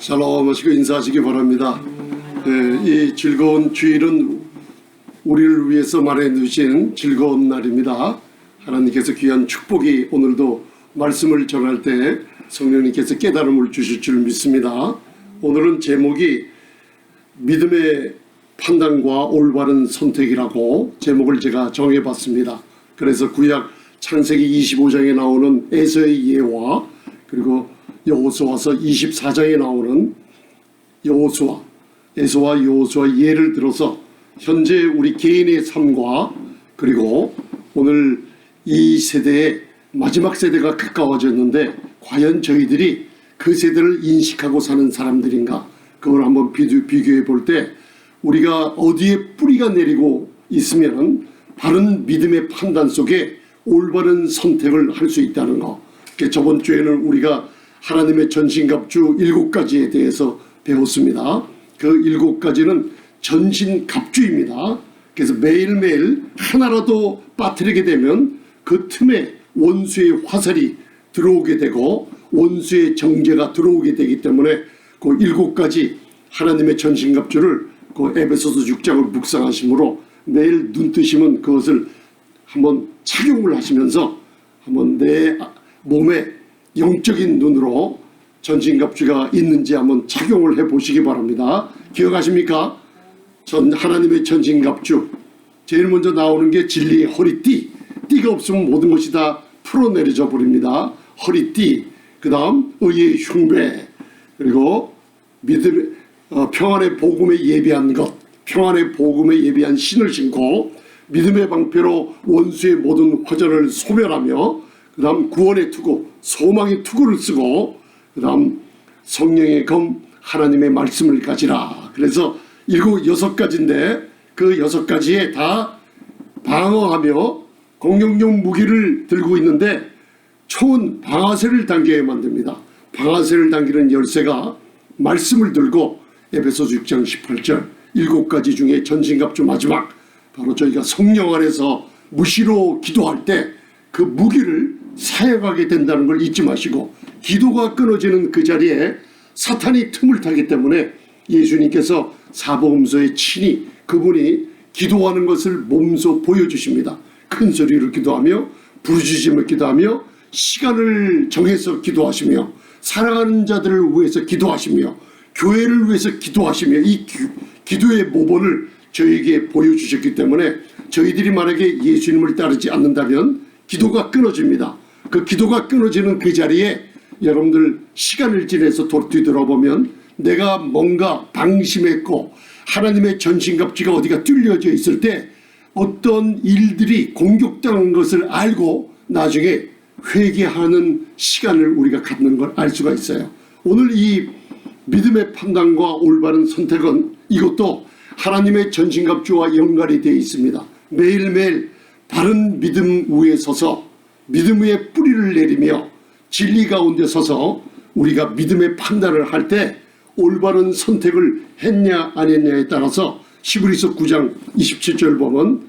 샬롬 하시고 인사하시기 바랍니다. 이 즐거운 주일은 우리를 위해서 마련해 주신 즐거운 날입니다. 하나님께서 귀한 축복이 오늘도 말씀을 전할 때 성령님께서 깨달음을 주실 줄 믿습니다. 오늘은 제목이 믿음의 판단과 올바른 선택이라고 제목을 제가 정해봤습니다. 그래서 구약 창세기 25장에 나오는 에서의 예와 그리고 여호수아서 24장에 나오는 에서와 여호수아 예를 들어서 현재 우리 개인의 삶과 그리고 오늘 이 세대의 마지막 세대가 가까워졌는데 과연 저희들이 그 세대를 인식하고 사는 사람들인가, 그걸 한번 비교해 볼 때 우리가 어디에 뿌리가 내리고 있으면 바른 믿음의 판단 속에 올바른 선택을 할 수 있다는 거. 저번 주에는 우리가 하나님의 전신갑주 7가지에 대해서 배웠습니다. 그 7가지는 전신갑주입니다. 그래서 매일매일 하나라도 빠뜨리게 되면 그 틈에 원수의 화살이 들어오게 되고 원수의 정죄가 들어오게 되기 때문에 그 7가지 하나님의 전신갑주를 그 에베소서 6장을 묵상하심으로 매일 눈 뜨시면 그것을 한번 착용을 하시면서 한번 내 몸에 영적인 눈으로 전신갑주가 있는지 한번 착용을 해 보시기 바랍니다. 기억하십니까? 하나님의 전신갑주 제일 먼저 나오는 게 진리의 허리띠. 띠가 없으면 모든 것이 다 풀어내려져 버립니다. 허리띠, 그 다음 의의 흉배, 그리고 믿음, 평안의 복음에 예비한 것, 평안의 복음에 예비한 신을 신고 믿음의 방패로 원수의 모든 화전을 소멸하며 그 다음 구원의 투구, 소망의 투구를 쓰고 그 다음 성령의 검, 하나님의 말씀을 가지라. 그래서 6가지인데 그 6가지에 다 방어하며 공격용 무기를 들고 있는데 총은 방아쇠를 당겨야 만듭니다. 방아쇠를 당기는 열쇠가 말씀을 들고 에베소서 6장 18절 7가지 중에 전신갑주 마지막 바로 저희가 성령 안에서 무시로 기도할 때 그 무기를 사용하게 된다는 걸 잊지 마시고, 기도가 끊어지는 그 자리에 사탄이 틈을 타기 때문에 예수님께서 사복음서에 친히 그분이 기도하는 것을 몸소 보여주십니다. 큰 소리로 기도하며 부르짖으며 기도하며 시간을 정해서 기도하시며 사랑하는 자들을 위해서 기도하시며 교회를 위해서 기도하시며 이 기도의 모본을 저에게 보여주셨기 때문에 저희들이 만약에 예수님을 따르지 않는다면 기도가 끊어집니다. 그 기도가 끊어지는 그 자리에 여러분들 시간을 지내서 뒤돌아보면 내가 뭔가 방심했고 하나님의 전신갑주가 어디가 뚫려져 있을 때 어떤 일들이 공격당한 것을 알고 나중에 회개하는 시간을 우리가 갖는 걸 알 수가 있어요. 오늘 이 믿음의 판단과 올바른 선택은 이것도 하나님의 전신갑주와 연관이 되어 있습니다. 매일매일 바른 믿음 위에 서서 믿음 위에 뿌리를 내리며 진리 가운데 서서 우리가 믿음의 판단을 할 때 올바른 선택을 했냐 안 했냐에 따라서 히브리서 9장 27절 보면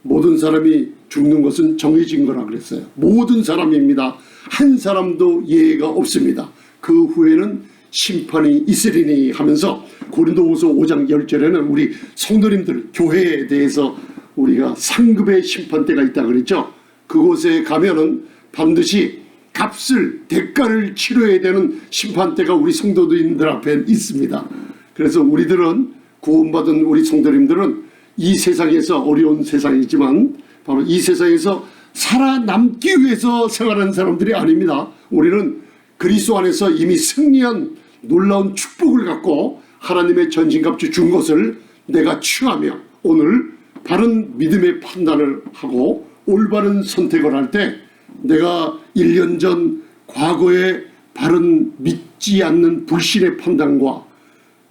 모든 사람이 죽는 것은 정해진 거라 그랬어요. 모든 사람입니다. 한 사람도 예외가 없습니다. 그 후에는 심판이 있으리니 하면서 고린도후서 5장 10절에는 우리 성도님들 교회에 대해서 우리가 상급의 심판대가 있다 그랬죠. 그곳에 가면은 반드시 값을 대가를 치러야 되는 심판대가 우리 성도님들 앞에 있습니다. 그래서 우리들은 구원받은 우리 성도님들은 이 세상에서 어려운 세상이지만 바로 이 세상에서 살아남기 위해서 생활하는 사람들이 아닙니다. 우리는 그리스도 안에서 이미 승리한 놀라운 축복을 갖고 하나님의 전신갑주 준 것을 내가 취하며 오늘 바른 믿음의 판단을 하고 올바른 선택을 할 때 내가 1년 전 과거의 바른 믿지 않는 불신의 판단과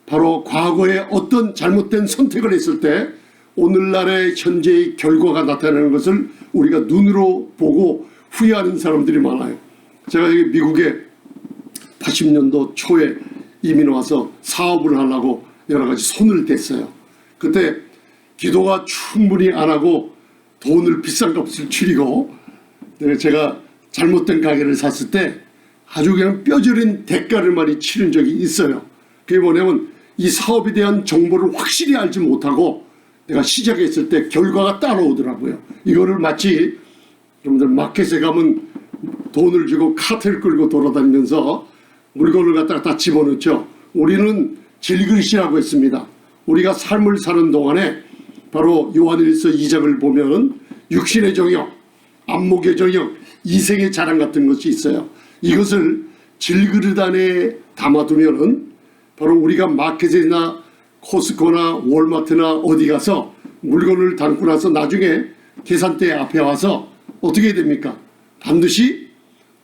바로 과거에 어떤 잘못된 선택을 했을 때 오늘날의 현재의 결과가 나타나는 것을 우리가 눈으로 보고 후회하는 사람들이 많아요. 제가 여기 미국에 80년도 초에 이민 와서 사업을 하려고 여러 가지 손을 댔어요. 그때 기도가 충분히 안 하고 돈을 비싼 값을 치르고 제가 잘못된 가게를 샀을 때 아주 그냥 뼈저린 대가를 많이 치른 적이 있어요. 그게 뭐냐면 이 사업에 대한 정보를 확실히 알지 못하고 내가 시작했을 때 결과가 따라오더라고요. 이거를 마치 여러분들 마켓에 가면 돈을 주고 카트를 끌고 돌아다니면서 물건을 갖다가 다 집어넣죠. 우리는 질그릇이라고 했습니다. 우리가 삶을 사는 동안에 바로 요한일서 2장을 보면 육신의 정욕, 안목의 정욕, 이생의 자랑 같은 것이 있어요. 이것을 질그릇 안에 담아두면은 바로 우리가 마켓이나 코스코나 월마트나 어디 가서 물건을 담고 나서 나중에 계산대 앞에 와서 어떻게 됩니까? 반드시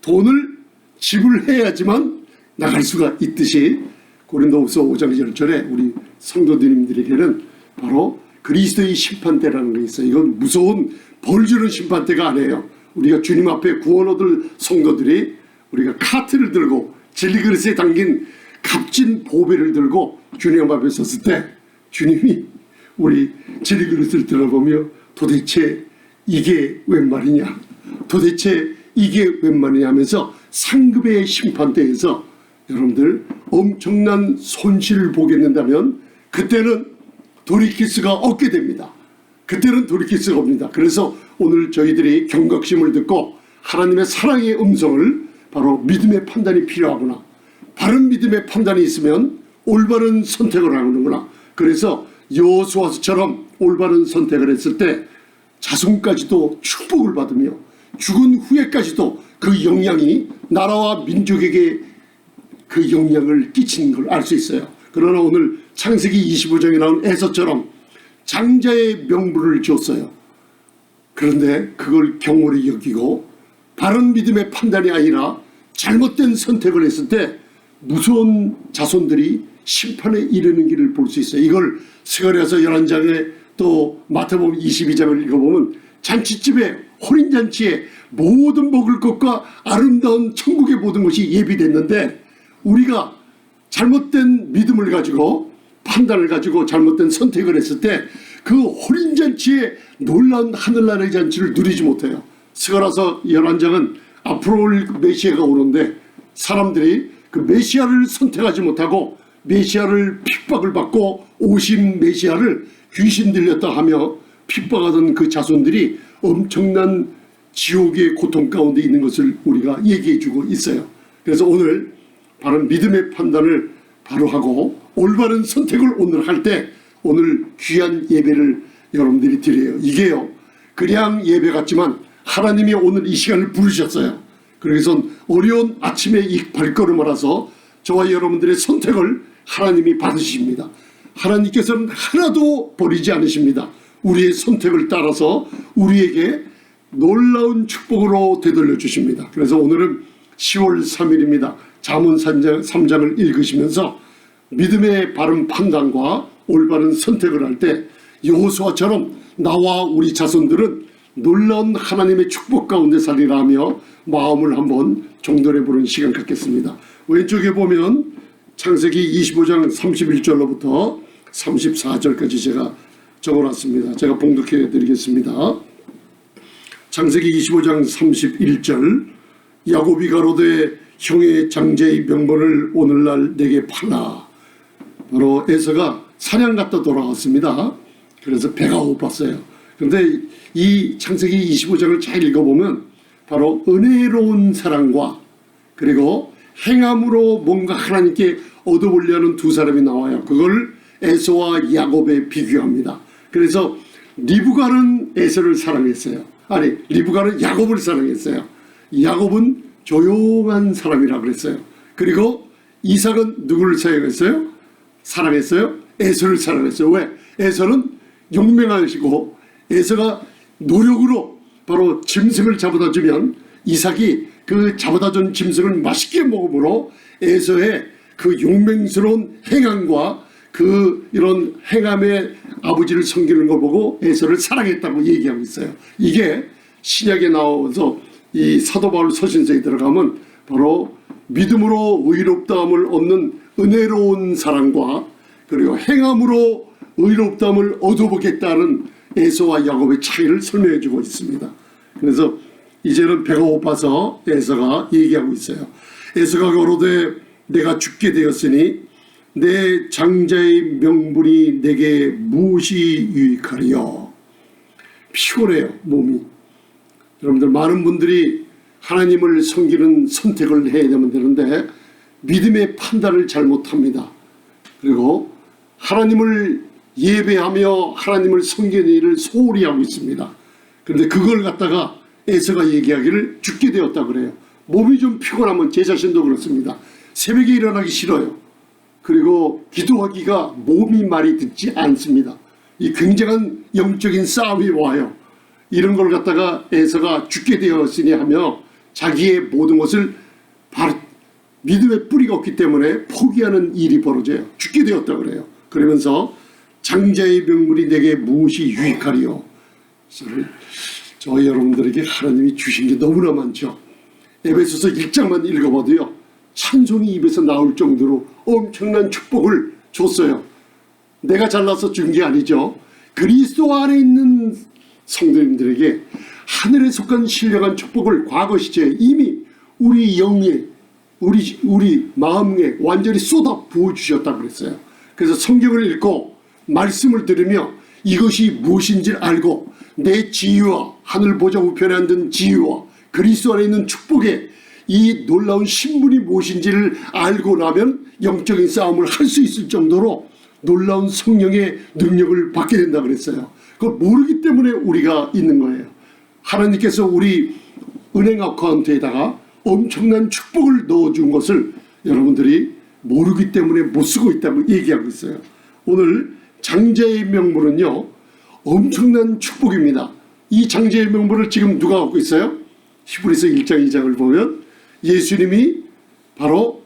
돈을 지불해야지만 나갈 수가 있듯이 고린도후서 5장 1절에 우리 성도님들에게는 바로 그리스도의 심판대라는 게 있어요. 이건 무서운 벌 주는 심판대가 아니에요. 우리가 주님 앞에 구원 얻을 성도들이 우리가 카트를 들고 질그릇에 담긴 값진 보배를 들고 주님 앞에 섰을 때 주님이 우리 질그릇을 들어보며 도대체 이게 웬 말이냐, 도대체 이게 웬 말이냐 하면서 상급의 심판대에서 여러분들 엄청난 손실을 보겠는다면 그때는 돌이킬 수가 없게 됩니다. 그때는 돌이킬 수가 없습니다. 그래서 오늘 저희들이 경각심을 듣고 하나님의 사랑의 음성을 바로 믿음의 판단이 필요하구나, 바른 믿음의 판단이 있으면 올바른 선택을 하는구나. 그래서 여호수아처럼 올바른 선택을 했을 때 자손까지도 축복을 받으며 죽은 후에까지도 그 영향이 나라와 민족에게 그 영향을 끼치는 걸 알 수 있어요. 그러나 오늘 창세기 25장에 나온 에서처럼 장자의 명분을 줬어요. 그런데 그걸 경홀히 여기고 바른 믿음의 판단이 아니라 잘못된 선택을 했을 때 무서운 자손들이 심판에 이르는 길을 볼 수 있어요. 이걸 스가랴서 11장에 또 마태복음 22장을 읽어보면 잔치집에 혼인잔치에 모든 먹을 것과 아름다운 천국의 모든 것이 예비됐는데 우리가 잘못된 믿음을 가지고 판단을 가지고 잘못된 선택을 했을 때 그 혼인잔치에 놀라운 하늘나라의 잔치를 누리지 못해요. 스가랴서 11장은 앞으로 올 메시아가 오는데 사람들이 그 메시아를 선택하지 못하고 메시아를 핍박을 받고 오신 메시아를 귀신 들렸다 하며 핍박하던 그 자손들이 엄청난 지옥의 고통 가운데 있는 것을 우리가 얘기해 주고 있어요. 그래서 오늘 바른 믿음의 판단을 바로 하고 올바른 선택을 오늘 할 때 오늘 귀한 예배를 여러분들이 드려요. 이게요 그냥 예배 같지만 하나님이 오늘 이 시간을 부르셨어요. 그래서 어려운 아침에 이 발걸음을 해서 저와 여러분들의 선택을 하나님이 받으십니다. 하나님께서는 하나도 버리지 않으십니다. 우리의 선택을 따라서 우리에게 놀라운 축복으로 되돌려 주십니다. 그래서 오늘은 10월 3일입니다. 잠언 3장을 읽으시면서 믿음의 바른 판단과 올바른 선택을 할 때 여호수아처럼 나와 우리 자손들은 놀라운 하나님의 축복 가운데 살리라 하며 마음을 한번 정돈해 보는 시간 갖겠습니다. 왼쪽에 보면 창세기 25장 31절로부터 34절까지 제가 적어놨습니다. 제가 봉독해 드리겠습니다. 창세기 25장 31절 야곱이 가로되 형의 장제의 명분을 오늘날 내게 팔라. 바로 에서가 사냥 갔다 돌아왔습니다. 그래서 배가 고팠어요. 그런데 이 창세기 25장을 잘 읽어보면 바로 은혜로운 사랑과 그리고 행함으로 뭔가 하나님께 얻어보려는 두 사람이 나와요. 그걸 에서와 야곱에 비교합니다. 그래서 리브가는 에서를 사랑했어요. 아니 리브가는 야곱을 사랑했어요. 야곱은 조용한 사람이라 그랬어요. 그리고 이삭은 누구를 사랑했어요? 에서를 사랑했어요. 왜? 에서는 용맹하시고 에서가 노력으로 바로 짐승을 잡아다 주면 이삭이 그 잡아다 준 짐승을 맛있게 먹음으로 에서의 그 용맹스러운 행함과 그 이런 행함의 아버지를 섬기는 거 보고 에서를 사랑했다고 얘기하고 있어요. 이게 신약에 나와서 이 사도 바울 서신서에 들어가면 바로 믿음으로 의롭다함을 얻는 은혜로운 사랑과 그리고 행함으로 의롭다함을 얻어보겠다는 에서와 야곱의 차이를 설명해 주고 있습니다. 그래서 이제는 배가 고파서 에서가 얘기하고 있어요. 에서가 가로되 내가 죽게 되었으니 내 장자의 명분이 내게 무엇이 유익하리요. 피곤해요, 몸이. 여러분들, 많은 분들이 하나님을 섬기는 선택을 해야 되는데 믿음의 판단을 잘못합니다. 그리고 하나님을 예배하며 하나님을 섬기는 일을 소홀히 하고 있습니다. 그런데 그걸 갖다가 에서가 얘기하기를 죽게 되었다 그래요. 몸이 좀 피곤하면, 제 자신도 그렇습니다. 새벽에 일어나기 싫어요. 그리고 기도하기가 몸이 말이 듣지 않습니다. 이 굉장한 영적인 싸움이 와요. 이런 걸 갖다가 에서가 죽게 되었으니 하며 자기의 모든 것을 믿음의 뿌리가 없기 때문에 포기하는 일이 벌어져요. 죽게 되었다 그래요. 그러면서 장자의 명분이 내게 무엇이 유익하리요. 저 여러분들에게 하나님이 주신 게 너무나 많죠. 에베소서 1장만 읽어봐도요, 찬송이 입에서 나올 정도로 엄청난 축복을 줬어요. 내가 잘나서 준 게 아니죠. 그리스도 안에 있는 성도님들에게 하늘에 속한 신령한 축복을 과거 시제에 이미 우리 영에, 우리 마음에 완전히 쏟아 부어주셨다고 그랬어요. 그래서 성경을 읽고 말씀을 들으며 이것이 무엇인지를 알고 내 지위와 하늘 보좌 우편에 앉은 지위와 그리스도 안에 있는 축복의 이 놀라운 신분이 무엇인지를 알고 나면 영적인 싸움을 할 수 있을 정도로 놀라운 성령의 능력을 받게 된다 그랬어요. 그걸 모르기 때문에 우리가 있는 거예요. 하나님께서 우리 은행 어카운트에다가 엄청난 축복을 넣어준 것을 여러분들이 모르기 때문에 못 쓰고 있다고 얘기하고 있어요. 오늘 장자의 명분은요, 엄청난 축복입니다. 이 장자의 명분을 지금 누가 갖고 있어요? 히브리서 1장 2장을 보면 예수님이 바로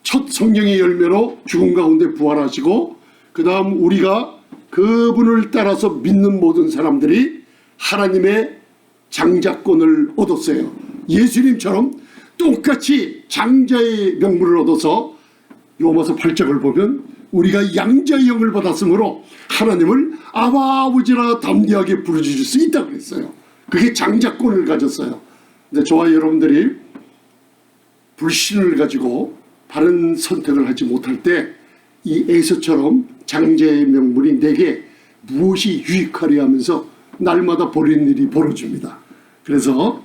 첫 성령의 열매로 죽음 가운데 부활하시고, 그 다음 우리가 그분을 따라서 믿는 모든 사람들이 하나님의 장자권을 얻었어요. 예수님처럼 똑같이 장자의 명분을 얻어서 로마서 8장을 보면 우리가 양자의 영을 받았으므로 하나님을 아바 아버지라 담대하게 부르짖을 수 있다고 했어요. 그게 장자권을 가졌어요. 근데 저와 여러분들이 불신을 가지고 바른 선택을 하지 못할 때 이 에서처럼 장자의 명분이 내게 무엇이 유익하리 하면서 날마다 버리는 일이 벌어집니다. 그래서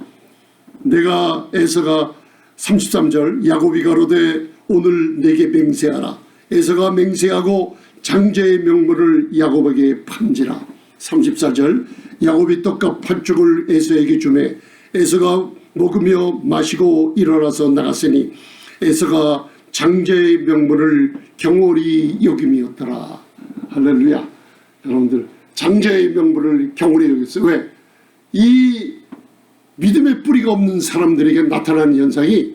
내가 에서가 33절 야곱이 가로되 오늘 내게 맹세하라. 에서가 맹세하고 장자의 명분을 야곱에게 판지라. 34절 야곱이 떡과 팥죽을 에서에게 주매 에서가 먹으며 마시고 일어나서 나갔으니 에서가 장자의 명분을 경홀히 여김이었더라. 할렐루야. 여러분들, 장자의 명분을 경홀히 여겼어요. 왜? 이 믿음의 뿌리가 없는 사람들에게 나타나는 현상이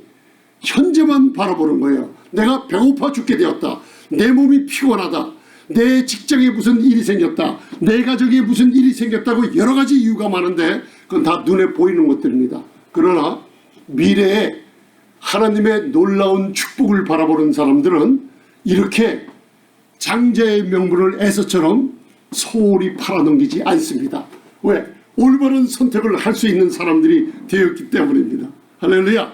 현재만 바라보는 거예요. 내가 배고파 죽게 되었다. 내 몸이 피곤하다. 내 직장에 무슨 일이 생겼다. 내 가정에 무슨 일이 생겼다고 여러 가지 이유가 많은데 그건 다 눈에 보이는 것들입니다. 그러나 미래에 하나님의 놀라운 축복을 바라보는 사람들은 이렇게 장자의 명분을 에서처럼 소홀히 팔아넘기지 않습니다. 왜? 올바른 선택을 할 수 있는 사람들이 되었기 때문입니다. 할렐루야.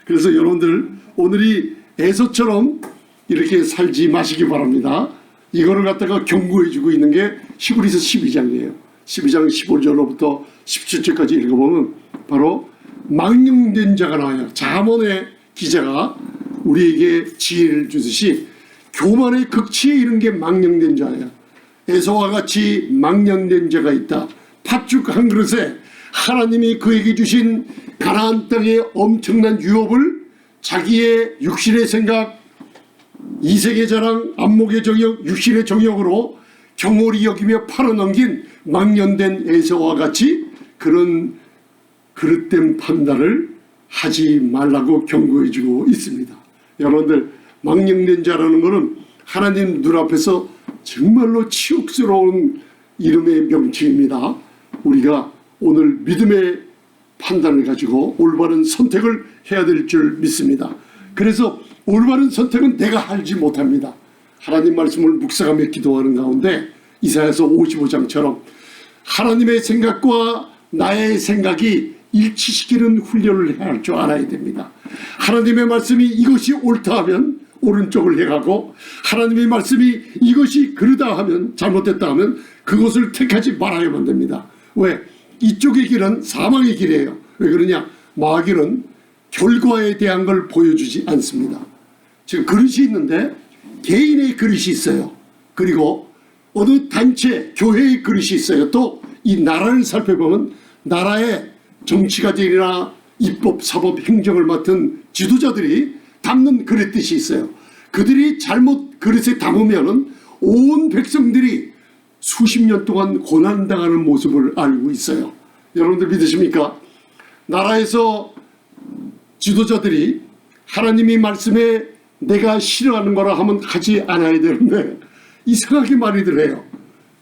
그래서 여러분들 오늘이 에서처럼 이렇게 살지 마시기 바랍니다. 이거를 갖다가 경고해주고 있는 게 히브리서 12장이에요. 12장 15절로부터 17절까지 읽어보면 바로 망령된 자가 나와요. 잠언의 기자가 우리에게 지혜를 주듯이 교만의 극치에 이른 게 망령된 자예요. 에서와 같이 망령된 자가 있다. 팥죽 한 그릇에 하나님이 그에게 주신 가나안 땅의 엄청난 유업을 자기의 육신의 생각, 이색의 자랑, 안목의 정욕, 육신의 정욕으로 경홀히 여기며 팔아넘긴 망령된 에서와 같이 그런 그릇된 판단을 하지 말라고 경고해주고 있습니다. 여러분들, 망령된 자라는 것은 하나님 눈앞에서 정말로 치욕스러운 이름의 명칭입니다. 우리가 오늘 믿음의 판단을 가지고 올바른 선택을 해야 될 줄 믿습니다. 그래서 올바른 선택은 내가 알지 못합니다. 하나님 말씀을 묵상하며 기도하는 가운데 이사야서 55장처럼 하나님의 생각과 나의 생각이 일치시키는 훈련을 해야 할 줄 알아야 됩니다. 하나님의 말씀이 이것이 옳다 하면 오른쪽을 향하고 하나님의 말씀이 이것이 그러다 하면 잘못됐다 하면 그것을 택하지 말아야만 됩니다. 왜? 이쪽의 길은 사망의 길이에요. 왜 그러냐? 마귀는 결과에 대한 걸 보여주지 않습니다. 지금 그릇이 있는데 개인의 그릇이 있어요. 그리고 어느 단체, 교회의 그릇이 있어요. 또 이 나라를 살펴보면 나라의 정치가들이나 입법, 사법, 행정을 맡은 지도자들이 담는 그릇듯이 있어요. 그들이 잘못 그릇에 담으면은 온 백성들이 수십 년 동안 고난당하는 모습을 알고 있어요. 여러분들 믿으십니까? 나라에서 지도자들이 하나님이 말씀에 내가 싫어하는 거라 하면 하지 않아야 되는데 이상하게 말이들 해요.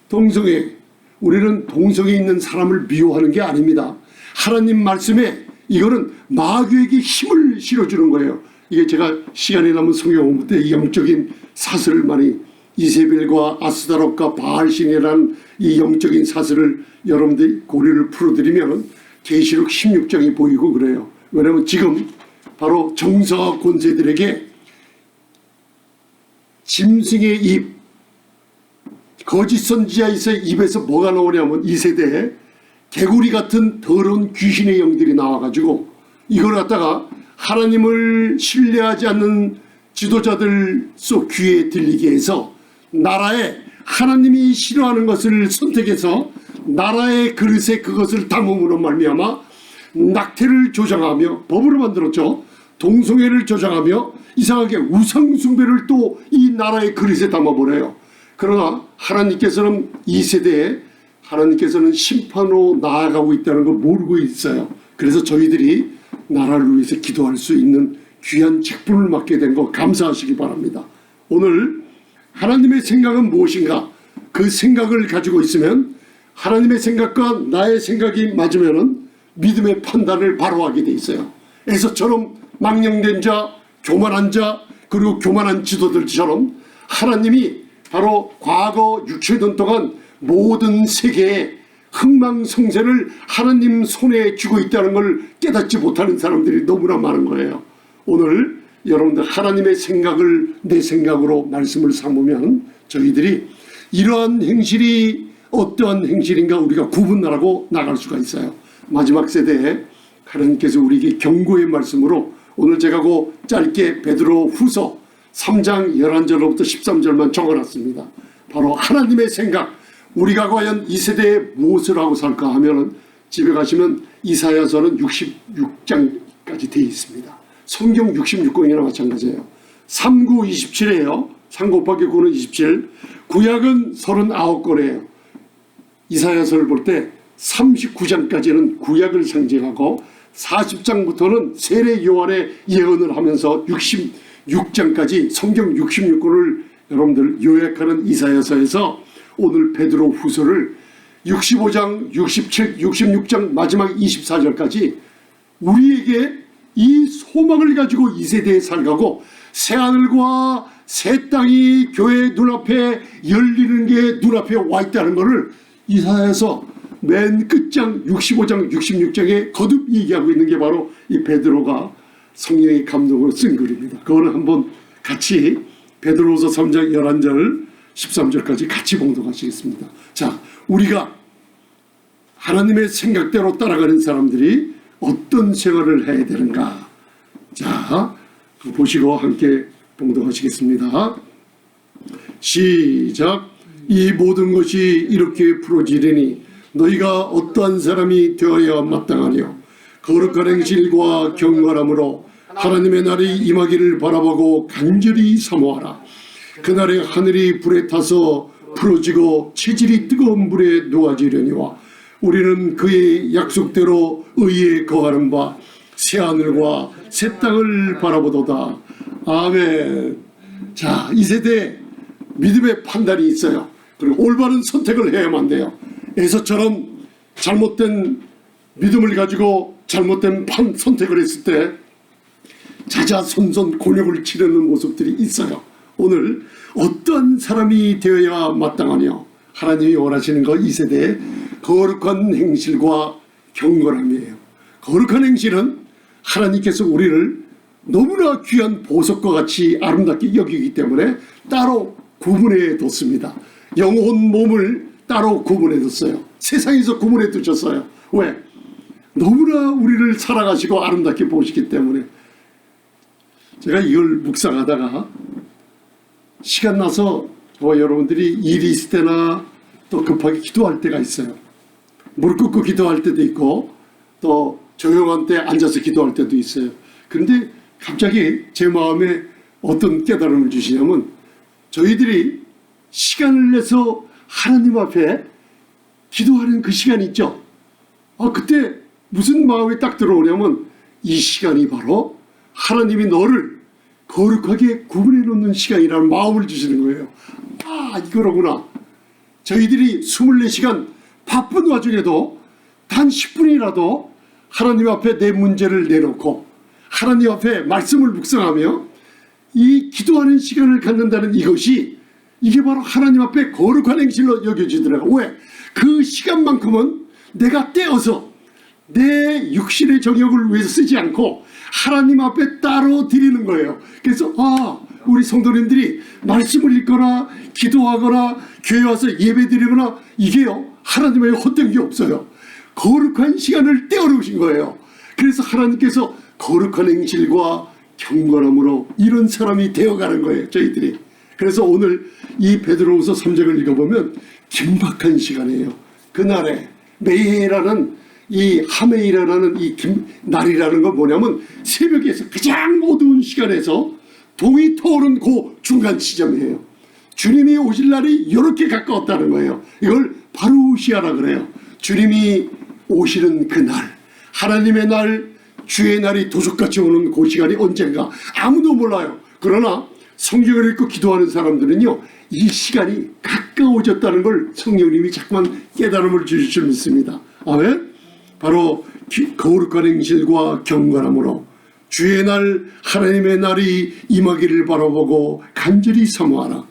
동성애, 우리는 동성애 있는 사람을 미워하는 게 아닙니다. 하나님 말씀에 이거는 마귀에게 힘을 실어주는 거예요. 이게 제가 시간이 남은 성경 공부 때 영적인 사슬을 많이 이세벨과 아스다롯과 바알신이라는 이 영적인 사슬을 여러분들이 고리를 풀어드리면 계시록 16장이 보이고 그래요. 왜냐하면 지금 바로 정사와 권세들에게 짐승의 입, 거짓 선지자의 입에서 뭐가 나오냐면 이 세대에 개구리 같은 더러운 귀신의 영들이 나와가지고 이걸 갖다가 하나님을 신뢰하지 않는 지도자들 속 귀에 들리게 해서 나라에 하나님이 싫어하는 것을 선택해서 나라의 그릇에 그것을 담음으로 말미암아 낙태를 조장하며 법으로 만들었죠. 동성애를 조장하며 이상하게 우상숭배를 또 이 나라의 그릇에 담아버려요. 그러나 하나님께서는 이 세대에 하나님께서는 심판으로 나아가고 있다는 걸 모르고 있어요. 그래서 저희들이 나라를 위해서 기도할 수 있는 귀한 직분을 맡게 된 거 감사하시기 바랍니다. 오늘 하나님의 생각은 무엇인가? 그 생각을 가지고 있으면 하나님의 생각과 나의 생각이 맞으면 믿음의 판단을 바로 하게 돼 있어요. 에서처럼 망령된 자, 교만한 자, 그리고 교만한 지도들처럼 하나님이 바로 과거 6천년 동안 모든 세계의 흥망성쇠를 하나님 손에 쥐고 있다는 걸 깨닫지 못하는 사람들이 너무나 많은 거예요. 오늘 여러분들 하나님의 생각을 내 생각으로 말씀을 삼으면 저희들이 이러한 행실이 어떠한 행실인가 우리가 구분하고 나갈 수가 있어요. 마지막 세대에 하나님께서 우리에게 경고의 말씀으로 오늘 제가 그 짧게 베드로 후서 3장 11절로부터 13절만 적어놨습니다. 바로 하나님의 생각, 우리가 과연 이 세대에 무엇을 하고 살까 하면은 집에 가시면 이사야서는 66장까지 되어 있습니다. 성경 66권이나 마찬가지예요. 39, 27이에요. 3 곱하기 9는 27. 구약은 39권이에요. 이사야서를 볼 때 39장까지는 구약을 상징하고 40장부터는 세례 요한의 예언을 하면서 66장까지 성경 66권을 여러분들 요약하는 이사야서에서 오늘 베드로 후서를 65장, 67, 66장 마지막 24절까지 우리에게 이 소망을 가지고 이 세대에 살가고 새하늘과 새 땅이 교회 눈앞에 열리는 게 눈앞에 와 있다는 것을 이사야서 맨 끝장 65장 66장에 거듭 얘기하고 있는 게 바로 이 베드로가 성령의 감동으로 쓴 글입니다. 그거는 한번 같이 베드로후서 3장 11절 13절까지 같이 봉독하시겠습니다. 자, 우리가 하나님의 생각대로 따라가는 사람들이 어떤 생활을 해야 되는가? 자, 보시고 함께 봉독하시겠습니다. 시작. 이 모든 것이 이렇게 풀어지리니 너희가 어떠한 사람이 되어야 마땅하뇨? 거룩한 행실과 경건함으로 하나님의 날이 임하기를 바라보고 간절히 사모하라. 그날에 하늘이 불에 타서 풀어지고 체질이 뜨거운 불에 녹아지려니와 우리는 그의 약속대로 의에 거하는 바 새하늘과 새 땅을 바라보도다. 아멘. 자, 이 세대에 믿음의 판단이 있어요. 그리고 올바른 선택을 해야만 돼요. 에서처럼 잘못된 믿음을 가지고 잘못된 선택을 했을 때 자자손손 곤욕을 치르는 모습들이 있어요. 오늘 어떤 사람이 되어야 마땅하냐? 하나님이 원하시는 것 이 세대의 거룩한 행실과 경건함이에요. 거룩한 행실은 하나님께서 우리를 너무나 귀한 보석과 같이 아름답게 여기기 때문에 따로 구분해 뒀습니다. 영혼 몸을 따로 구분해 뒀어요. 세상에서 구분해 두셨어요. 왜? 너무나 우리를 사랑하시고 아름답게 보시기 때문에. 제가 이걸 묵상하다가 시간 나서 저와 여러분들이 일이 있을 때나 또 급하게 기도할 때가 있어요. 무릎 꿇고 기도할 때도 있고 또 조용한 때 앉아서 기도할 때도 있어요. 그런데 갑자기 제 마음에 어떤 깨달음을 주시냐면, 저희들이 시간을 내서 하나님 앞에 기도하는 그 시간 있죠. 그때 무슨 마음이 딱 들어오냐면, 이 시간이 바로 하나님이 너를 거룩하게 구분해 놓는 시간이라는 마음을 주시는 거예요. 이거로구나. 저희들이 24시간 바쁜 와중에도 단 10분이라도 하나님 앞에 내 문제를 내놓고 하나님 앞에 말씀을 묵상하며 이 기도하는 시간을 갖는다는 이것이, 이게 바로 하나님 앞에 거룩한 행실로 여겨지더라고요. 왜? 그 시간만큼은 내가 떼어서 내 육신의 정욕을 위해서 쓰지 않고 하나님 앞에 따로 드리는 거예요. 그래서 우리 성도님들이 말씀을 읽거나 기도하거나 교회 와서 예배 드리거나 이게요, 하나님의 헛된 게 없어요. 거룩한 시간을 떼어놓으신 거예요. 그래서 하나님께서 거룩한 행실과 경건함으로 이런 사람이 되어가는 거예요, 저희들이. 그래서 오늘 이 베드로후서 3장을 읽어보면 긴박한 시간이에요. 그날에 매해라는 이 하메이라는 이 날이라는 건 뭐냐면, 새벽에서 가장 어두운 시간에서 동이 터오른 그 중간 지점이에요. 주님이 오실 날이 이렇게 가까웠다는 거예요. 이걸 바루시아라 그래요. 주님이 오시는 그 날, 하나님의 날, 주의 날이 도적같이 오는 그 시간이 언젠가 아무도 몰라요. 그러나 성경을 읽고 기도하는 사람들은요, 이 시간이 가까워졌다는 걸 성령님이 자꾸만 깨달음을 주실 줄 믿습니다. 아멘. 바로 거룩한 행실과 경건함으로 주의 날, 하나님의 날이 임하기를 바라보고 간절히 사모하라.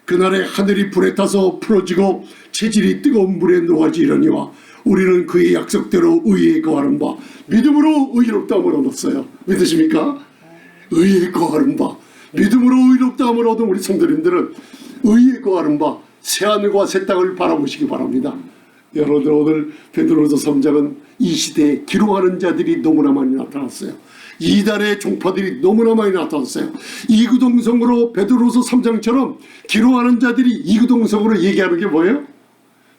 그날에 하늘이 불에 타서 풀어지고 체질이 뜨거운 물에 녹아지려니와 우리는 그의 약속대로 의에 거하는 바 믿음으로 의롭다함을 얻었어요. 믿으십니까? 의에 거하는 바 믿음으로 의롭다함을 얻은 우리 성도님들은 의에 거하는 바 새하늘과 새 땅을 바라보시기 바랍니다. 여러분들, 오늘 베드로후서 3장은 이 시대에 기록하는 자들이 너무나 많이 나타났어요. 이달의 종파들이 너무나 많이 나타났어요. 이구동성으로 베드로후서 3장처럼 기록하는 자들이 이구동성으로 얘기하는 게 뭐예요?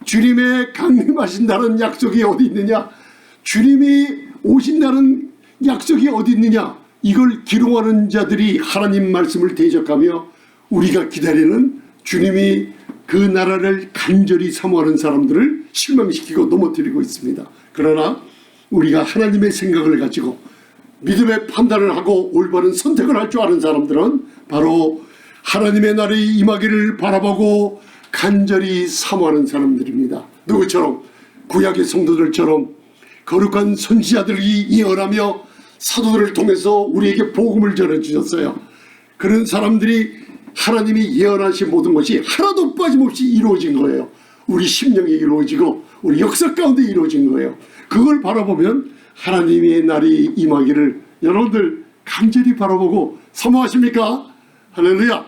주님의 강림하신다는 약속이 어디 있느냐? 주님이 오신다는 약속이 어디 있느냐? 이걸 기록하는 자들이 하나님 말씀을 대적하며 우리가 기다리는 주님이 그 나라를 간절히 사모하는 사람들을 실망시키고 넘어뜨리고 있습니다. 그러나 우리가 하나님의 생각을 가지고 믿음의 판단을 하고 올바른 선택을 할 줄 아는 사람들은 바로 하나님의 날이 임하기를 바라보고 간절히 사모하는 사람들입니다. 누구처럼? 구약의 성도들처럼 거룩한 선지자들이 예언하며 사도들을 통해서 우리에게 복음을 전해주셨어요. 그런 사람들이 하나님이 예언하신 모든 것이 하나도 빠짐없이 이루어진 거예요. 우리 심령에 이루어지고 우리 역사 가운데 이루어진 거예요. 그걸 바라보면 하나님의 날이 임하기를 여러분들 간절히 바라보고 사모하십니까? 할렐루야.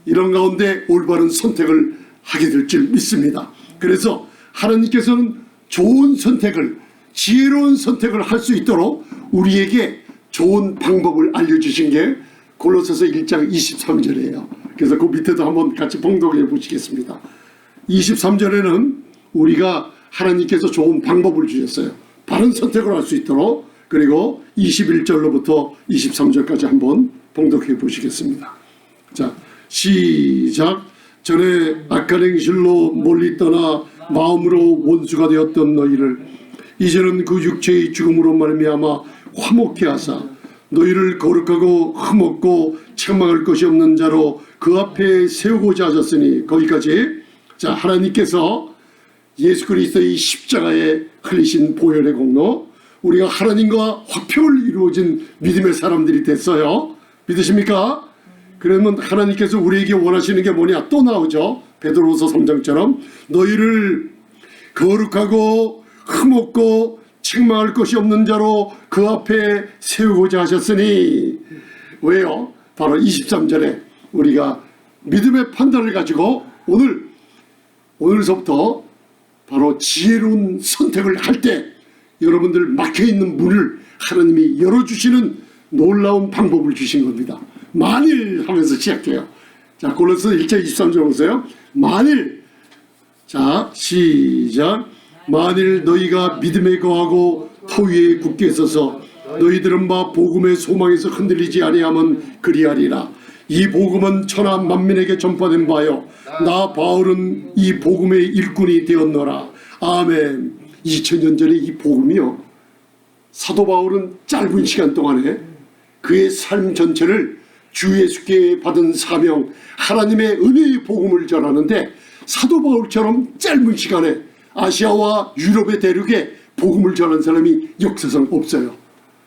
이런 가운데 올바른 선택을 하게 될 줄 믿습니다. 그래서 하나님께서는 좋은 선택을, 지혜로운 선택을 할 수 있도록 우리에게 좋은 방법을 알려주신 게 골로새서 1장 23절이에요. 그래서 그 밑에도 한번 같이 봉독해 보시겠습니다. 23절에는 우리가 하나님께서 좋은 방법을 주셨어요. 바른 선택을 할 수 있도록. 그리고 21절로부터 23절까지 한번 봉독해 보시겠습니다. 자, 시작. 전에 악한 행실로 멀리 떠나 마음으로 원수가 되었던 너희를 이제는 그 육체의 죽음으로 말미암아 화목케 하사 너희를 거룩하고 흠없고 책망할 것이 없는 자로 그 앞에 세우고자 하셨으니, 거기까지. 자, 하나님께서 예수 그리스도의 십자가에 흘리신 보혈의 공로, 우리가 하나님과 화평을 이루어진 믿음의 사람들이 됐어요. 믿으십니까? 그러면 하나님께서 우리에게 원하시는 게 뭐냐? 또 나오죠. 베드로후서 3장처럼 너희를 거룩하고 흠없고 책망할 것이 없는 자로 그 앞에 세우고자 하셨으니 왜요? 바로 23절에 우리가 믿음의 판단을 가지고 오늘서부터 바로 지혜로운 선택을 할 때 여러분들 막혀있는 문을 하나님이 열어주시는 놀라운 방법을 주신 겁니다. 만일 하면서 시작해요. 자, 골로새 1장 23절 보세요. 만일, 자 시작. 만일 너희가 믿음에 거하고 터 위에 굳게 서서 너희들은 바 복음의 소망에서 흔들리지 아니하면 그리하리라. 이 복음은 천하 만민에게 전파된 바요 나 바울은 이 복음의 일꾼이 되었노라. 아멘. 2000년 전에 이 복음이요, 사도 바울은 짧은 시간 동안에 그의 삶 전체를 주 예수께 받은 사명, 하나님의 은혜의 복음을 전하는데 사도 바울처럼 짧은 시간에 아시아와 유럽의 대륙에 복음을 전한 사람이 역사상 없어요.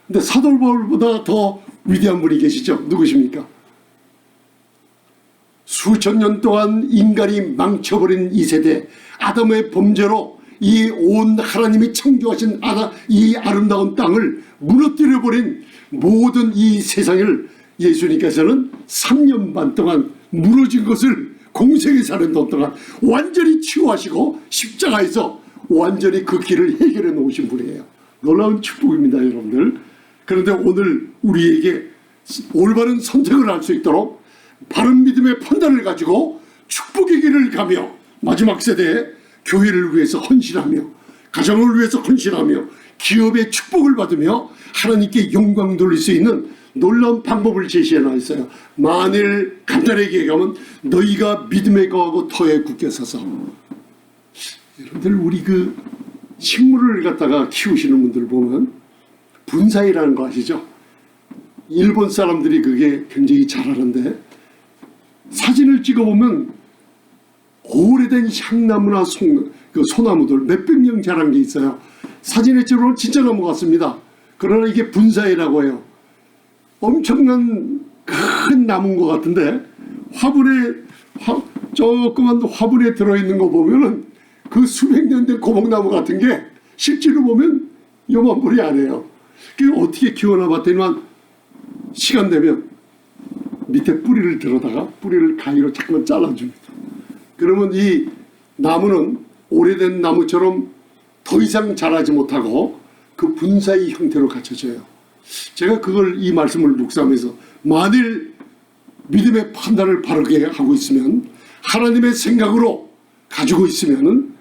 근데 사도 바울보다 더 위대한 분이 계시죠. 누구십니까? 수천 년 동안 인간이 망쳐버린 이 세대, 아담의 범죄로 이 온 하나님이 창조하신 이 아름다운 땅을 무너뜨려버린 모든 이 세상을 예수님께서는 3년 반 동안 무너진 것을 공생의 사는 동안 완전히 치유하시고 십자가에서 완전히 그 길을 해결해 놓으신 분이에요. 놀라운 축복입니다, 여러분들. 그런데 오늘 우리에게 올바른 선택을 할 수 있도록 바른 믿음의 판단을 가지고 축복의 길을 가며 마지막 세대에 교회를 위해서 헌신하며 가정을 위해서 헌신하며 기업의 축복을 받으며 하나님께 영광 돌릴 수 있는 놀라운 방법을 제시해 놨어요. 만일 간단하게 얘기하면 너희가 믿음에 거하고 터에 굳게 서서. 여러분들, 우리 그 식물을 갖다가 키우시는 분들 보면 분사이라는 거 아시죠? 일본 사람들이 그게 굉장히 잘하는데 사진을 찍어보면 오래된 향나무나 소나무들 몇백 년 자란 게 있어요. 사진에 찍어보면 진짜 나무 같습니다. 그러나 이게 분사이라고 해요. 엄청난 큰 나무인 것 같은데 조그만 화분에 들어있는 거 보면은 그 수백 년 된 고목나무 같은 게 실제로 보면 요만불이 아니에요. 그게 어떻게 키워나 봤더니만 시간 되면 밑에 뿌리를 들어다가 뿌리를 가위로 자꾸만 잘라줍니다. 그러면 이 나무는 오래된 나무처럼 더 이상 자라지 못하고 그 분사의 형태로 갖춰져요. 제가 이 말씀을 묵상하면서 만일 믿음의 판단을 바르게 하고 있으면, 하나님의 생각으로 가지고 있으면,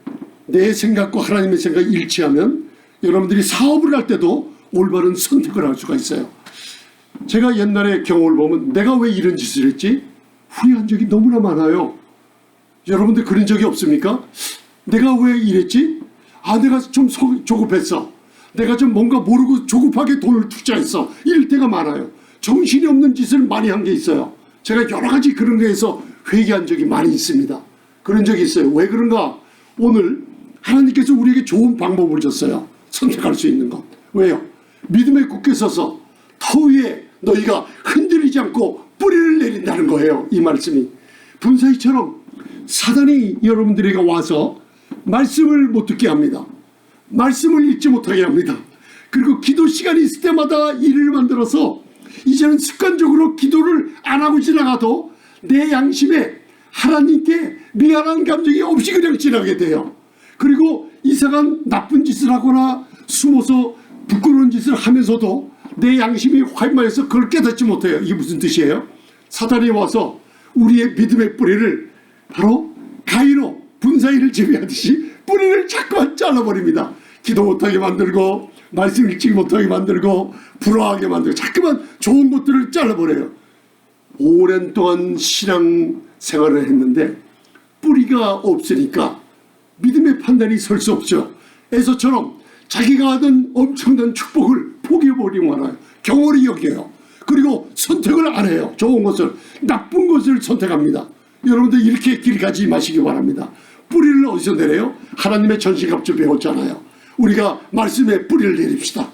내 생각과 하나님의 생각이 일치하면 여러분들이 사업을 할 때도 올바른 선택을 할 수가 있어요. 제가 옛날에 경험을 보면 내가 왜 이런 짓을 했지? 후회한 적이 너무나 많아요. 여러분들 그런 적이 없습니까? 내가 왜 이랬지? 내가 좀 조급했어. 내가 좀 뭔가 모르고 조급하게 돈을 투자했어. 이럴 때가 많아요. 정신이 없는 짓을 많이 한 게 있어요. 제가 여러 가지 그런 거에서 회개한 적이 많이 있습니다. 그런 적이 있어요. 왜 그런가? 오늘 하나님께서 우리에게 좋은 방법을 줬어요. 선택할 수 있는 것. 왜요? 믿음에 굳게 서서 터 위에 너희가 흔들리지 않고 뿌리를 내린다는 거예요. 이 말씀이. 분사이처럼 사단이 여러분들에게 와서 말씀을 못 듣게 합니다. 말씀을 읽지 못하게 합니다. 그리고 기도 시간이 있을 때마다 일을 만들어서 이제는 습관적으로 기도를 안 하고 지나가도 내 양심에 하나님께 미안한 감정이 없이 그냥 지나게 돼요. 그리고 이상한 나쁜 짓을 하거나 숨어서 부끄러운 짓을 하면서도 내 양심이 활발해서 그걸 깨닫지 못해요. 이게 무슨 뜻이에요? 사단이 와서 우리의 믿음의 뿌리를 바로 가위로 분사이를 재배하듯이 뿌리를 자꾸만 잘라버립니다. 기도 못하게 만들고 말씀 읽지 못하게 만들고 불화하게 만들고 자꾸만 좋은 것들을 잘라버려요. 오랜 동안 신앙 생활을 했는데 뿌리가 없으니까 믿음의 판단이 설 수 없죠. 에서처럼 자기가 하던 엄청난 축복을 포기해버리고 말아요. 경홀히 여겨요. 그리고 선택을 안 해요. 좋은 것을, 나쁜 것을 선택합니다. 여러분들 이렇게 길 가지 마시기 바랍니다. 뿌리를 어디서 내려요? 하나님의 전신갑주 배웠잖아요. 우리가 말씀에 뿌리를 내립시다.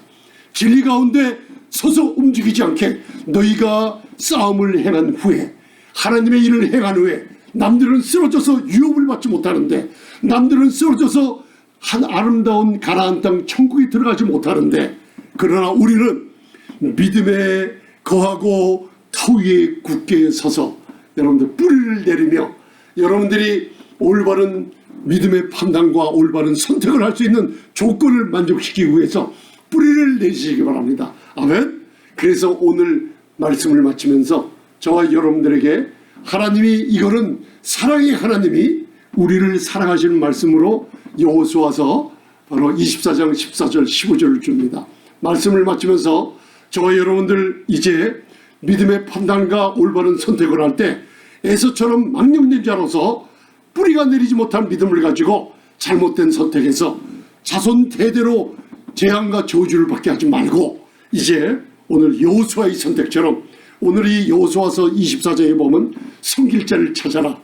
진리 가운데 서서 움직이지 않게 너희가 싸움을 행한 후에, 하나님의 일을 행한 후에, 남들은 쓰러져서 유업을 받지 못하는데, 남들은 쓰러져서 한 아름다운 가나안 땅 천국에 들어가지 못하는데, 그러나 우리는 믿음에 거하고 터 하위에 굳게 서서 여러분들 뿌리를 내리며 여러분들이 올바른 믿음의 판단과 올바른 선택을 할 수 있는 조건을 만족시키기 위해서 뿌리를 내시기 바랍니다. 아멘. 그래서 오늘 말씀을 마치면서 저와 여러분들에게 하나님이 이거는 사랑의 하나님이 우리를 사랑하시는 말씀으로 여호수아서 바로 24장 14절 15절을 줍니다. 말씀을 마치면서 저와 여러분들 이제 믿음의 판단과 올바른 선택을 할 때 에서처럼 망령된 자로서 뿌리가 내리지 못한 믿음을 가지고 잘못된 선택에서 자손 대대로 재앙과 저주를 받게 하지 말고 이제 오늘 여호수아의 선택처럼 오늘 이 여호수아서 24장에 보면 섬길 자를 찾아라.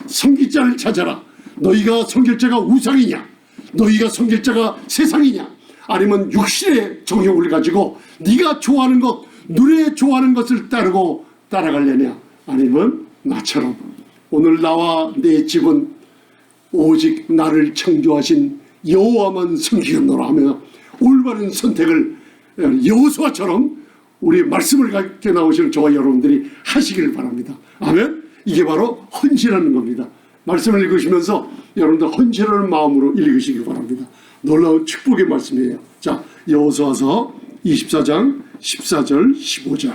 섬길 자를 찾아라. 너희가 섬길 자가 우상이냐? 너희가 섬길 자가 세상이냐? 아니면 육신의 정욕을 가지고 네가 좋아하는 것, 눈에 좋아하는 것을 따르고 따라가려냐? 아니면 나처럼 오늘 나와 내 집은 오직 나를 창조하신 여호와만 섬기겠노라 하며 올바른 선택을 여호수아처럼 우리 말씀을 갖게 나오시는 저와 여러분들이 하시길 바랍니다. 아멘. 이게 바로 헌신하는 겁니다. 말씀을 읽으시면서 여러분들 헌신하는 마음으로 읽으시기 바랍니다. 놀라운 축복의 말씀이에요. 자, 여호수아서 24장 14절 15절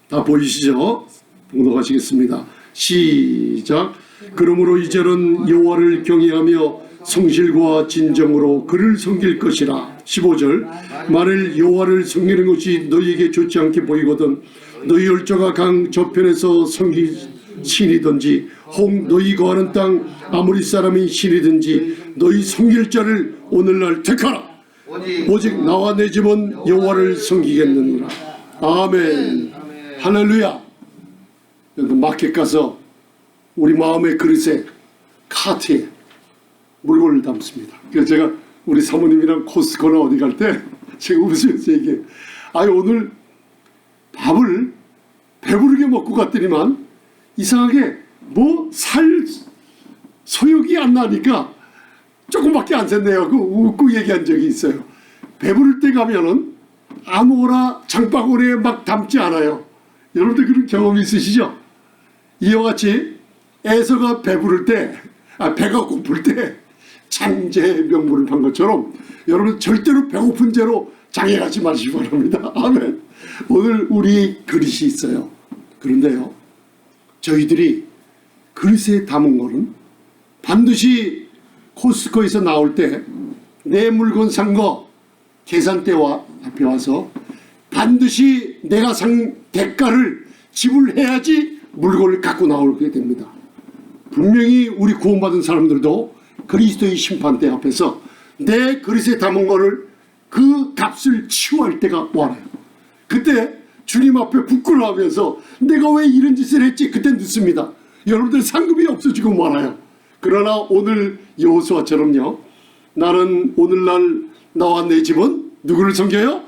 다 보이시죠? 봉독하시겠습니다. 시작. 그러므로 이제는 여호와를 경외하며 성실과 진정으로 그를 섬길 것이라. 15절. 만일 여호와를 섬기는 것이 너희에게 좋지 않게 보이거든 너희 열조가 강 저편에서 섬기 신이든지 혹 너희 거하는 땅 아모리 사람이 신이든지 너희 섬길 자를 오늘날 택하라. 오직 나와 내 집은 여호와를 섬기겠느니라. 아멘. 할렐루야. 마켓 가서 우리 마음의 그릇에 카트에 물건을 담습니다. 그래서 제가 우리 사모님이랑 코스코나 어디 갈 때 제가 웃으면서 얘기해요. 아니 오늘 밥을 배부르게 먹고 갔더니만 이상하게 뭐 살 소욕이 안 나니까 조금밖에 안 샜네요. 그 웃고 얘기한 적이 있어요. 배부를 때 가면은 아무거나 장바구니에 막 담지 않아요. 여러분들 그런 경험 있으시죠? 이와 같이 에서가 배부를 때, 배가 고플 때 장제 명분을 판 것처럼 여러분 절대로 배고픈 채로 장에 가지 마시기 바랍니다. 아멘. 오늘 우리 그릇이 있어요. 그런데요, 저희들이 그릇에 담은 거는 반드시 코스트코에서 나올 때 내 물건 산 거 계산대와 앞에 와서 반드시 내가 산 대가를 지불해야지 물건을 갖고 나오게 됩니다. 분명히 우리 구원받은 사람들도 그리스도의 심판대 앞에서 내 그릇에 담은 거를 그 값을 치유할 때가 와요. 그때 주님 앞에 부끄러워하면서 내가 왜 이런 짓을 했지? 그때 늦습니다. 여러분들 상급이 없어지고 말아요. 그러나 오늘 여호수아처럼요, 나는 오늘날 나와 내 집은 누구를 섬겨요?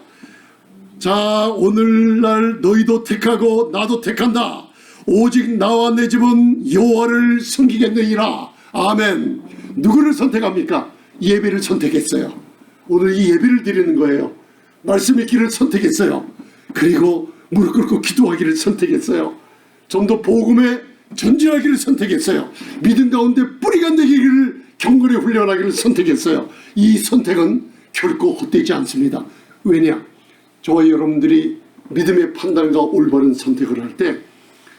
자, 오늘날 너희도 택하고 나도 택한다. 오직 나와 내 집은 여호와를 섬기겠느니라. 아멘. 누구를 선택합니까? 예배를 선택했어요. 오늘 이 예배를 드리는 거예요. 말씀의 길을 선택했어요. 그리고 무릎 꿇고 기도하기를 선택했어요. 좀 더 복음에 전진하기를 선택했어요. 믿음 가운데 뿌리가 되기를 경건히 훈련하기를 선택했어요. 이 선택은 결코 헛되지 않습니다. 왜냐? 저와 여러분들이 믿음의 판단과 올바른 선택을 할 때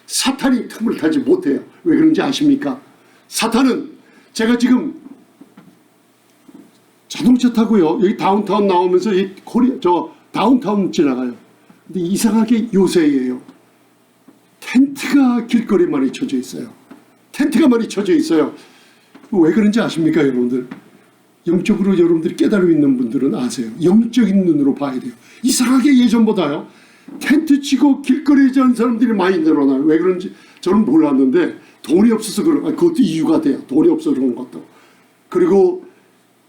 사탄이 틈을 타지 못해요. 왜 그런지 아십니까? 사탄은 제가 지금 자동차 타고요, 여기 다운타운 나오면서 이 다운타운 지나가요. 근데 이상하게 요새예요. 텐트가 길거리에 많이 쳐져 있어요. 텐트가 많이 쳐져 있어요. 왜 그런지 아십니까, 여러분들? 영적으로 여러분들이 깨달음 있는 분들은 아세요. 영적인 눈으로 봐야 돼요. 이상하게 예전보다요, 텐트 치고 길거리에 자는 사람들이 많이 늘어나요. 왜 그런지 저는 몰랐는데 돈이 없어서 그것도 이유가 돼요. 돈이 없어서 그런 것도. 그리고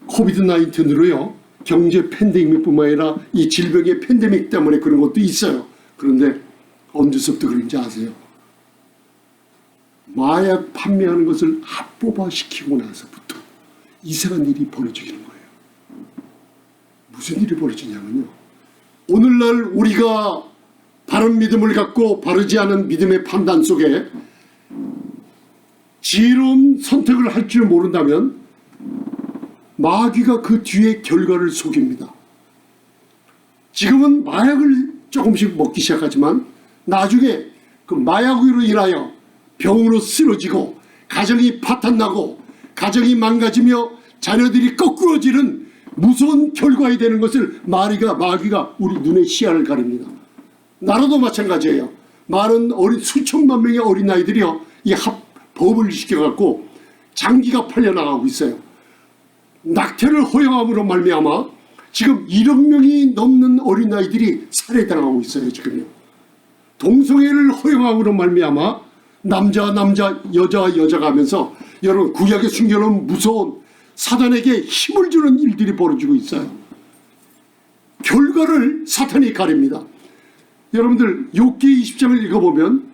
코비드 19으로요, 경제 팬데믹뿐만 아니라 이 질병의 팬데믹 때문에 그런 것도 있어요. 그런데 언제서부터 그런지 아세요? 마약 판매하는 것을 합법화시키고 나서부터 이상한 일이 벌어지는 거예요. 무슨 일이 벌어지냐면요, 오늘날 우리가 바른 믿음을 갖고 바르지 않은 믿음의 판단 속에 지혜로운 선택을 할 줄 모른다면 마귀가 그 뒤에 결과를 속입니다. 지금은 마약을 조금씩 먹기 시작하지만 나중에 그 마약으로 인하여 병으로 쓰러지고 가정이 파탄나고 가정이 망가지며 자녀들이 거꾸러지는 무서운 결과가 되는 것을 마귀가 우리 눈의 시야를 가립니다. 나라도 마찬가지예요. 많은 수천만 명의 어린아이들이요, 이 법을 시켜갖고 장기가 팔려나가고 있어요. 낙태를 허용함으로 말미암아 지금 1억 명이 넘는 어린아이들이 살해당하고 있어요. 지금요. 동성애를 허용함으로 말미암아 남자 여자가 하면서 여러분 구약에 숨겨놓은 무서운 사단에게 힘을 주는 일들이 벌어지고 있어요. 결과를 사탄이 가립니다. 여러분들 욥기 20장을 읽어보면,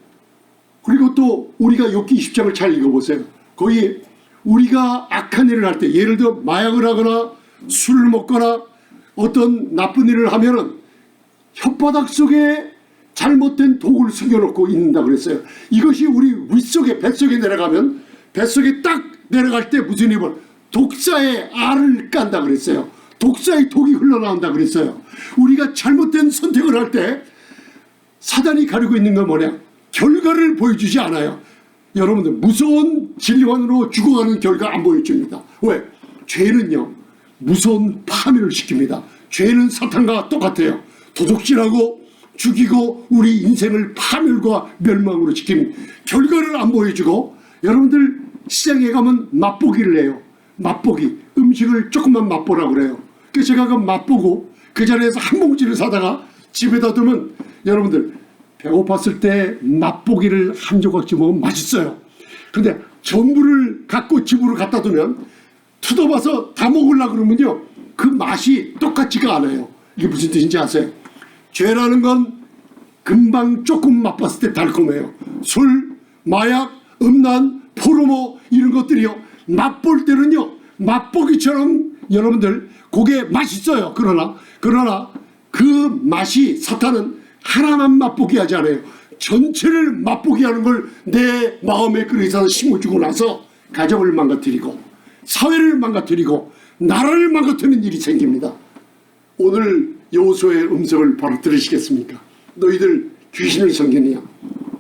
그리고 또 우리가 욥기 20장을 잘 읽어보세요. 거기 우리가 악한 일을 할 때, 예를 들어 마약을 하거나 술을 먹거나 어떤 나쁜 일을 하면은 혓바닥 속에 잘못된 독을 숨겨놓고 있는다 그랬어요. 이것이 우리 윗속에 뱃속에 내려가면, 뱃속에 딱 내려갈 때 무슨 일을, 독사의 알을 깐다 그랬어요. 독사의 독이 흘러나온다 그랬어요. 우리가 잘못된 선택을 할 때 사단이 가리고 있는 건 뭐냐? 결과를 보여주지 않아요. 여러분들 무서운 진리관으로 죽어가는 결과 안 보여줍니다. 왜? 죄는요 무서운 파멸을 시킵니다. 죄는 사탄과 똑같아요. 도둑질하고 죽이고 우리 인생을 파멸과 멸망으로 시킵니다. 결과를 안 보여주고, 여러분들 시장에 가면 맛보기를 해요. 맛보기, 음식을 조금만 맛보라고 그래요. 그래서 제가 그 맛보고 그 자리에서 한 봉지를 사다가 집에다 두면 여러분들 배고팠을 때 맛보기를 한 조각씩 먹으면 맛있어요. 근데 전부를 갖고 집으로 갖다 두면 뜯어봐서 다 먹으려고 그러면요 그 맛이 똑같지가 않아요. 이게 무슨 뜻인지 아세요? 죄라는 건 금방 조금 맛봤을 때 달콤해요. 술, 마약, 음란, 포르노 이런 것들이요 맛볼 때는요 맛보기처럼 여러분들 그게 맛있어요. 그러나 그 맛이, 사탄은 하나만 맛보게 하지 않아요. 전체를 맛보게 하는 걸 내 마음에 그릇에서 심어주고 나서 가정을 망가뜨리고 사회를 망가뜨리고 나라를 망가뜨리는 일이 생깁니다. 오늘 여호수아의 음성을 바로 들으시겠습니까? 너희들 귀신을 섬기느냐,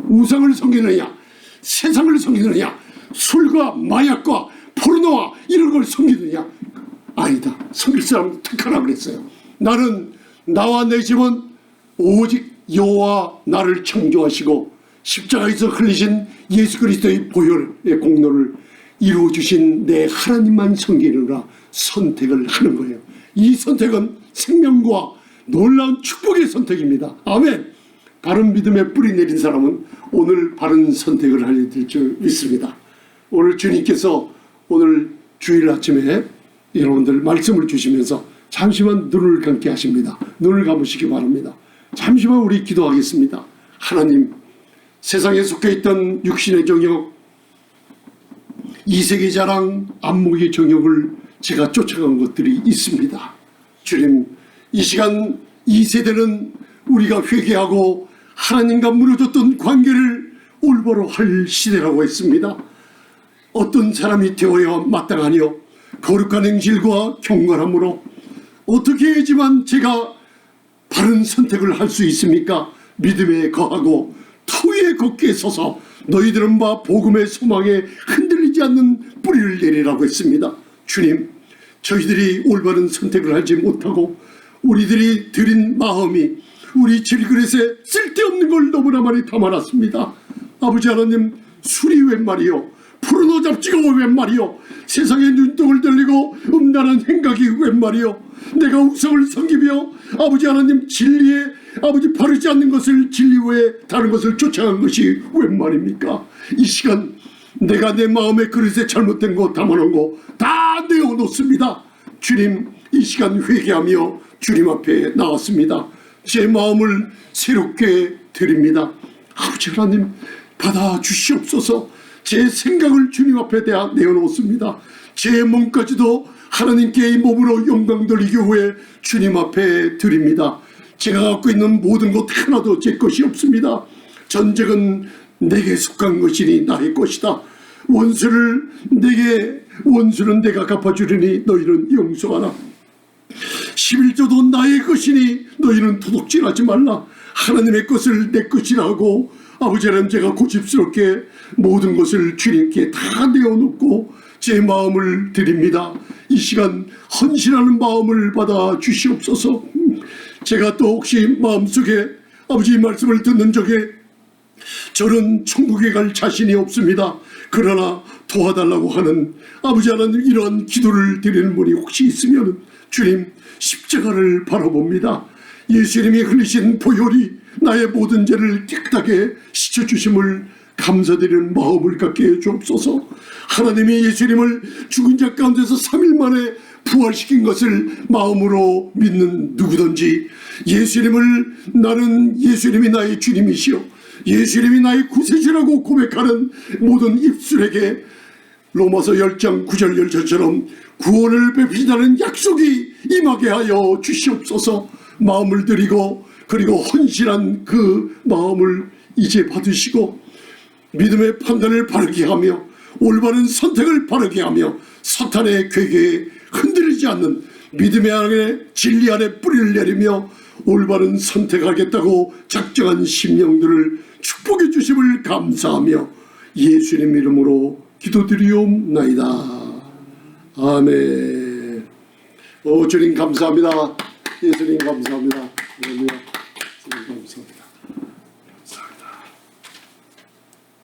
우상을 섬기느냐, 세상을 섬기느냐, 술과 마약과 포르노와 이런 걸 섬기느냐? 아니다. 섬길 사람 택하라 그랬어요. 나는, 나와 내 집은 오직 여호와 나를 창조하시고 십자가에서 흘리신 예수 그리스도의 보혈의 공로를 이루어주신 내 하나님만 섬기느라 선택을 하는 거예요. 이 선택은 생명과 놀라운 축복의 선택입니다. 아멘. 바른 믿음에 뿌리 내린 사람은 오늘 바른 선택을 하게 될 줄 믿습니다. 오늘 주님께서 오늘 주일 아침에 여러분들 말씀을 주시면서 잠시만 눈을 감게 하십니다. 눈을 감으시기 바랍니다. 잠시만 우리 기도하겠습니다. 하나님, 세상에 속해있던 육신의 정욕, 이색의 자랑, 안목의 정욕을 제가 쫓아간 것들이 있습니다. 주님, 이 시간 이 세대는 우리가 회개하고 하나님과 무너졌던 관계를 올바로 할 시대라고 했습니다. 어떤 사람이 되어야 마땅하니요? 거룩한 행실과 경건함으로. 어떻게 해야지만 제가 바른 선택을 할 수 있습니까? 믿음에 거하고 터위에 걷게 서서 너희들은 바 복음의 소망에 흔들리지 않는 뿌리를 내리라고 했습니다. 주님, 저희들이 올바른 선택을 하지 못하고 우리들이 드린 마음이 우리 질그릇에 쓸데없는 걸 너무나 많이 담아놨습니다. 아버지 하나님, 술이 웬 말이요, 포르노 잡지가 웬 말이요, 세상에 눈독을 들리고 음란한 생각이 웬 말이요, 내가 우상을 섬기며 아버지 하나님 진리에 아버지 바르지 않는 것을 진리 외에 다른 것을 쫓아간 것이 웬 말입니까? 이 시간 내가 내 마음의 그릇에 잘못된 거 담아놓은 거 다 내어놓습니다. 주님, 이 시간 회개하며 주님 앞에 나왔습니다. 제 마음을 새롭게 드립니다. 아버지 하나님, 받아주시옵소서. 제 생각을 주님 앞에 내어놓습니다. 제 몸까지도 하나님께 이 몸으로 영광 돌리기 위해 주님 앞에 드립니다. 제가 갖고 있는 모든 것 하나도 제 것이 없습니다. 전쟁은 내게 속한 것이니 나의 것이다. 원수는 내가 갚아주리니 너희는 용서하라. 11조도 나의 것이니 너희는 도둑질하지 말라. 하나님의 것을 내 것이라 하고 아버지 하나님, 제가 고집스럽게 모든 것을 주님께 다 내어놓고 제 마음을 드립니다. 이 시간 헌신하는 마음을 받아 주시옵소서. 제가 또 혹시 마음속에 아버지 말씀을 듣는 적에 저는 천국에 갈 자신이 없습니다. 그러나 도와달라고 하는 아버지 하나님, 이런 기도를 드리는 분이 혹시 있으면 주님, 십자가를 바라봅니다. 예수님이 흘리신 보혈이 나의 모든 죄를 깨끗하게 씻어주심을 감사드리는 마음을 갖게 해 주옵소서. 하나님이 예수님을 죽은 자 가운데서 3일 만에 부활시킨 것을 마음으로 믿는 누구든지, 나는 예수님이 나의 주님이시여 예수님이 나의 구세주라고 고백하는 모든 입술에게 로마서 10장 9절 10절처럼 구원을 베푸신다는 약속이 임하게 하여 주시옵소서. 마음을 드리고 그리고 헌신한 그 마음을 이제 받으시고 믿음의 판단을 바르게 하며 올바른 선택을 바르게 하며 사탄의 괴계에 흔들리지 않는 믿음의 안에 진리 안에 뿌리를 내리며 올바른 선택하겠다고 작정한 심령들을 축복해 주심을 감사하며 예수님 이름으로 기도드리옵나이다. 아멘. 주님 감사합니다. 예수님 감사합니다. 주님 감사합니다.